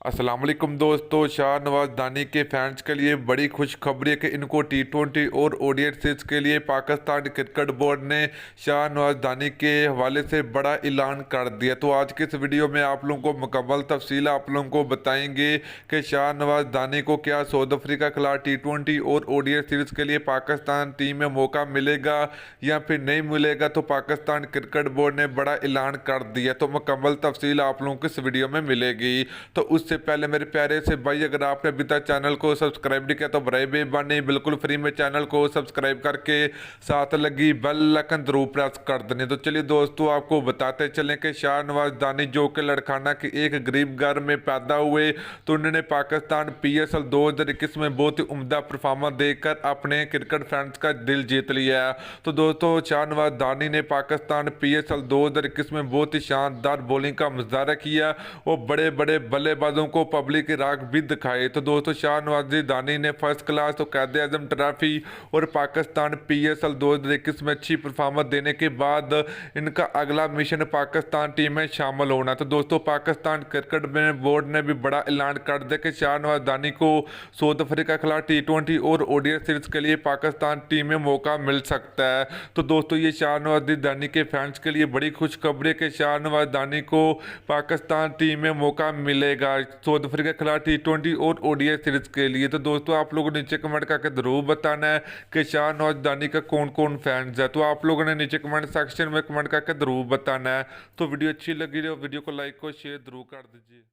अस्सलाम वालेकुम दोस्तों, शाहनवाज दानी के फैंस के लिए बड़ी खुशखबरी है कि इनको टी20 और ओडीआई सीरीज के लिए पाकिस्तान क्रिकेट बोर्ड ने शाहनवाज दानी के हवाले से बड़ा ऐलान कर दिया। तो आज के इस वीडियो में आप लोगों को मुकम्मल तफसील आप लोगों को बताएंगे कि शाहनवाज दानी को क्या साउथ अफ्रीका के खिलाफ टी20 और ओडीआई सीरीज के लिए पाकिस्तान टीम में मौका मिलेगा या फिर नहीं मिलेगा। तो पाकिस्तान क्रिकेट बोर्ड ने बड़ा ऐलान कर दिया, तो मुकम्मल तफसील आप लोगों को इस वीडियो में मिलेगी। तो उससे पहले मेरे प्यारे से भाई, अगर आपने अभी तक चैनल को सब्सक्राइब नहीं किया तो बड़े बेबानी बिल्कुल फ्री में चैनल को सब्सक्राइब करके साथ लगी बेल आइकन जरूर प्रेस कर देनी। तो चलिए दोस्तों, आपको बताते चलें कि शाहनवाज दानी जो कि लड़खाना के एक गरीब घर में पैदा हुए, तो उन्होंने पाकिस्तान PSL 2021 में बहुत ही उम्दा परफॉर्मेंस देकर अपने क्रिकेट फैंस का दिल जीत लिया है। तो दोस्तों, शाहनवाज दानी ने पाकिस्तान PSL 2021 में बहुत ही शानदार बॉलिंग का मुजाहरा किया और बड़े बड़े बल्लेबाजों को पब्लिक राग भी दिखाए। तो दोस्तों, शाहनवाज दानी ने फर्स्ट क्लास तो कायदे आजम ट्रॉफी और पाकिस्तान PSL 2021 में अच्छी परफॉर्मेंस देने के बाद इनका अगला मिशन पाकिस्तान टीम में शामिल होना। तो दोस्तों, पाकिस्तान क्रिकेट बोर्ड ने भी बड़ा ऐलान कर दिया कि शाहनवाज दानी को साउथ अफ्रीका के खिलाफ टी20 और ओडीआई सीरीज के लिए पाकिस्तान टीम में मौका मिल सकता है। तो दोस्तों, ये शाहनवाज दानी के फैंस के लिए बड़ी खुशखबरी है कि शाहनवाज दानी को पाकिस्तान टीम में मौका मिलेगा साउथ अफ्रीका के खिलाफ टी20 और ओडीआई सीरीज के लिए। तो दोस्तों, आप लोगों ने नीचे कमेंट करके जरूर बताना है कि शाहनवाज दानी का कौन कौन फैंस है। तो आप लोगों ने नीचे कमेंट सेक्शन में कमेंट करके जरूर बताना है। तो वीडियो अच्छी लगी हो वीडियो को लाइक और शेयर जरूर कर दीजिए।